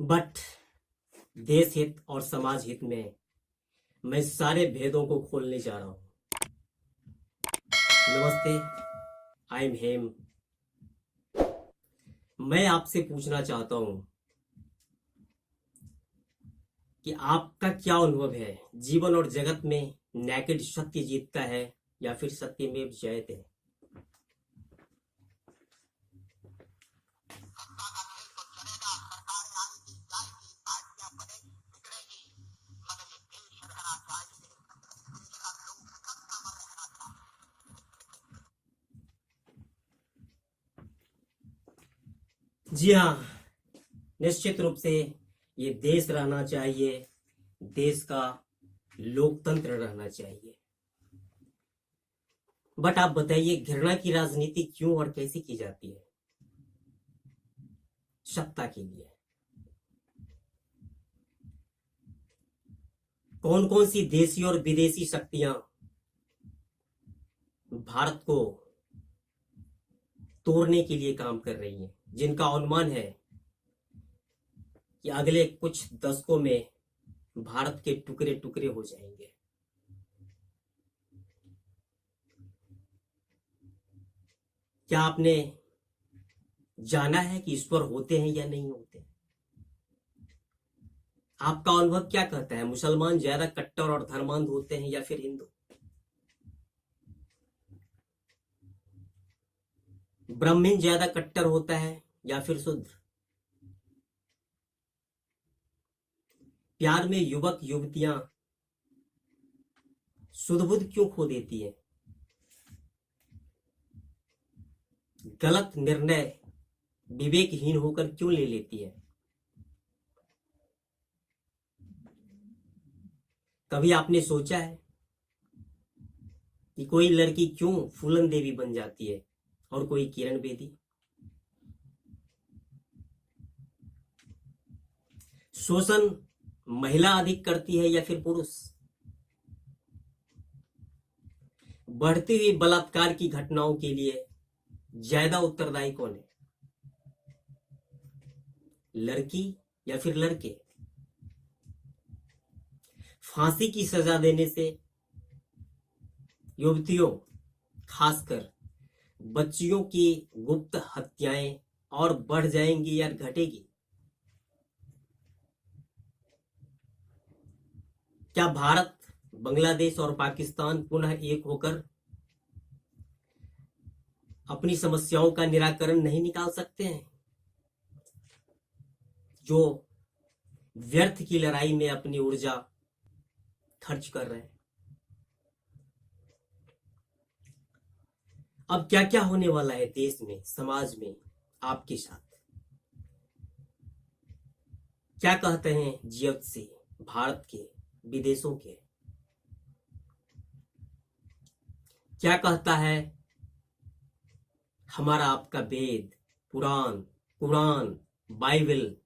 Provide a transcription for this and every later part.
But देश हित और समाज हित में मैं सारे भेदों को खोलने जा रहा हूं। नमस्ते, आई एम हेम। मैं आपसे पूछना चाहता हूं कि आपका क्या अनुभव है, जीवन और जगत में नेकेड सत्य जीतता है या फिर सत्यमेव जयते? जी हाँ, निश्चित रूप से ये देश रहना चाहिए, देश का लोकतंत्र रहना चाहिए। बट आप बताइए, घृणा की राजनीति क्यों और कैसे की जाती है? सत्ता के लिए। कौन कौन सी देशी और विदेशी शक्तियां भारत को तोड़ने के लिए काम कर रही हैं, जिनका अनुमान है कि अगले कुछ दशकों में भारत के टुकड़े टुकड़े हो जाएंगे। क्या आपने जाना है कि ईश्वर होते हैं या नहीं होते? आपका अनुभव क्या कहता है? मुसलमान ज्यादा कट्टर और धर्मांध होते हैं या फिर हिंदू? ब्राह्मण ज्यादा कट्टर होता है या फिर शूद्र? प्यार में युवक युवतियां सुध बुध क्यों खो देती है? गलत निर्णय विवेकहीन होकर क्यों ले लेती है? कभी आपने सोचा है कि कोई लड़की क्यों फूलन देवी बन जाती है और कोई किरण बेदी? शोषण महिला अधिक करती है या फिर पुरुष? बढ़ती हुई बलात्कार की घटनाओं के लिए ज्यादा उत्तरदायी कौन है, लड़की या फिर लड़के? फांसी की सजा देने से युवतियों, खासकर बच्चियों की गुप्त हत्याएं और बढ़ जाएंगी या घटेगी? क्या भारत, बांग्लादेश और पाकिस्तान पुनः एक होकर अपनी समस्याओं का निराकरण नहीं निकाल सकते हैं, जो व्यर्थ की लड़ाई में अपनी ऊर्जा खर्च कर रहे हैं? अब क्या क्या होने वाला है देश में, समाज में आपके साथ? क्या कहते हैं जीएफसी, भारत के, विदेशों के? क्या कहता है हमारा आपका वेद, पुराण, कुरान, बाइबल?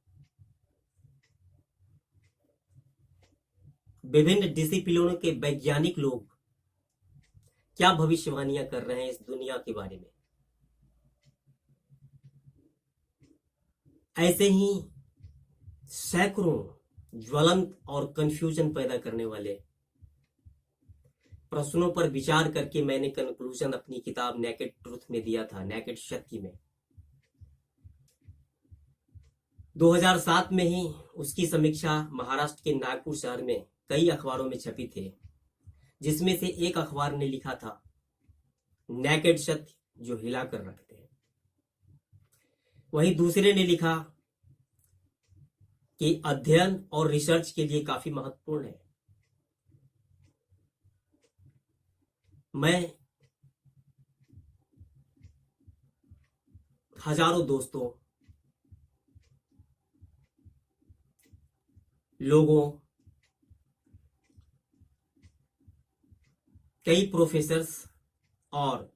विभिन्न डिसिप्लिनों के वैज्ञानिक लोग क्या भविष्यवाणियां कर रहे हैं इस दुनिया के बारे में? ऐसे ही सैकड़ों ज्वलंत और कंफ्यूजन पैदा करने वाले प्रश्नों पर विचार करके मैंने कंक्लूजन अपनी किताब नेकेड ट्रूथ में दिया था, नेकेड सत्य में। 2007 में ही उसकी समीक्षा महाराष्ट्र के नागपुर शहर में कई अखबारों में छपी थी, जिसमें से एक अखबार ने लिखा था नेकेड सत्य जो हिला कर रखते हैं। वहीं दूसरे ने लिखा कि अध्ययन और रिसर्च के लिए काफी महत्वपूर्ण है। मैं हजारों दोस्तों, लोगों, कई प्रोफेसर्स और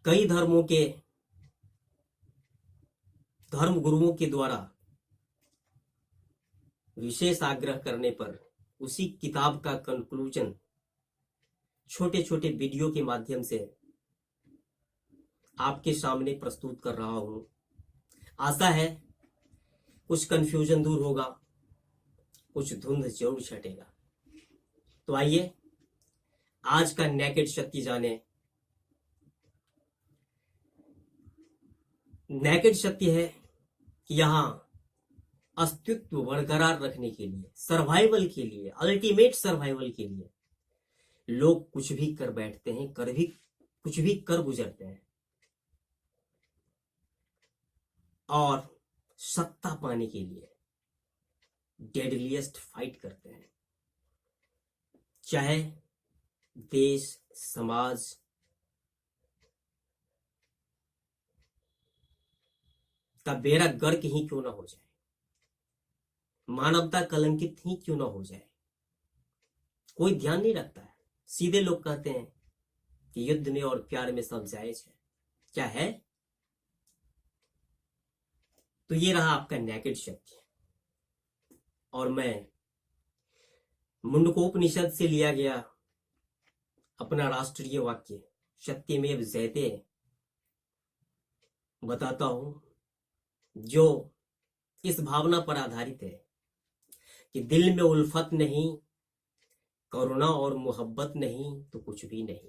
कई धर्मों के धर्म गुरुओं के द्वारा विशेष आग्रह करने पर उसी किताब का कंक्लूजन छोटे छोटे वीडियो के माध्यम से आपके सामने प्रस्तुत कर रहा हूं। आशा है कुछ कंफ्यूजन दूर होगा, कुछ धुंध जरूर छटेगा। तो आइए आज का नेकेड सत्य जाने। नेकेड सत्य है कि यहां अस्तित्व बरकरार रखने के लिए, सर्वाइवल के लिए, अल्टीमेट सर्वाइवल के लिए लोग कुछ भी कर बैठते हैं, कुछ भी कर गुजरते हैं और सत्ता पाने के लिए डेडलिएस्ट फाइट करते हैं। चाहे देश, समाज का बेड़ा गर्क ही क्यों ना हो जाए, मानवता कलंकित ही क्यों ना हो जाए, कोई ध्यान नहीं रखता है। सीधे लोग कहते हैं कि युद्ध में और प्यार में सब जायज है। क्या है? तो ये रहा आपका नेकेड सत्य। और मैं मुंडकोपनिषद से लिया गया अपना राष्ट्रीय वाक्य सत्यमेव जयते बताता हूं, जो इस भावना पर आधारित है कि दिल में उल्फत नहीं, करुणा और मोहब्बत नहीं तो कुछ भी नहीं।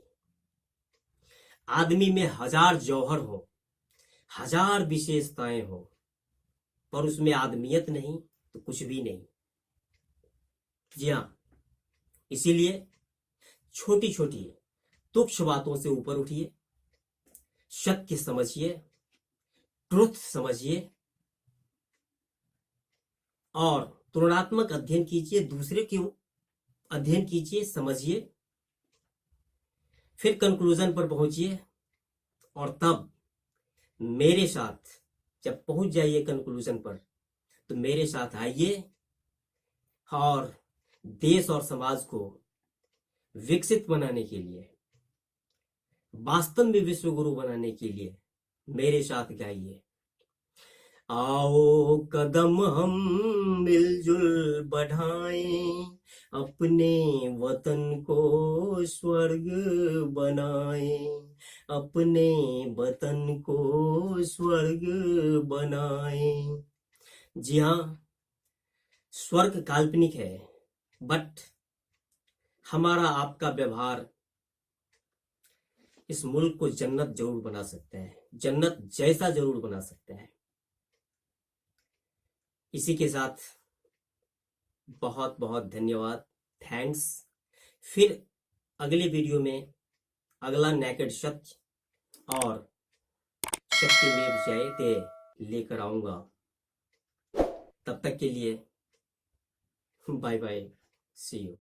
आदमी में हजार जौहर हो, हजार विशेषताएं हो, पर उसमें आदमियत नहीं तो कुछ भी नहीं। जी हां, इसीलिए छोटी छोटी तुच्छ बातों से ऊपर उठिए, सत्य समझिए, ट्रुथ समझिए और तुलनात्मक अध्ययन कीजिए, दूसरे के अध्ययन कीजिए, समझिए, फिर कंक्लूजन पर पहुंचिए और तब मेरे साथ जब पहुंच जाइए कंक्लूजन पर तो मेरे साथ आइए और देश और समाज को विकसित बनाने के लिए, वास्तव में विश्व गुरु बनाने के लिए मेरे साथ गाइए। आओ कदम हम मिलजुल बढ़ाएं, अपने वतन को स्वर्ग बनाएं, अपने वतन को स्वर्ग बनाएं। जी हां, स्वर्ग काल्पनिक है, बट हमारा आपका व्यवहार इस मुल्क को जन्नत जरूर बना सकता है, जन्नत जैसा जरूर बना सकता है। इसी के साथ बहुत बहुत धन्यवाद, थैंक्स। फिर अगले वीडियो में अगला नेकेड सत्य और सत्यमेव जयते लेकर आऊंगा। तब तक के लिए बाय बाय, सी यू।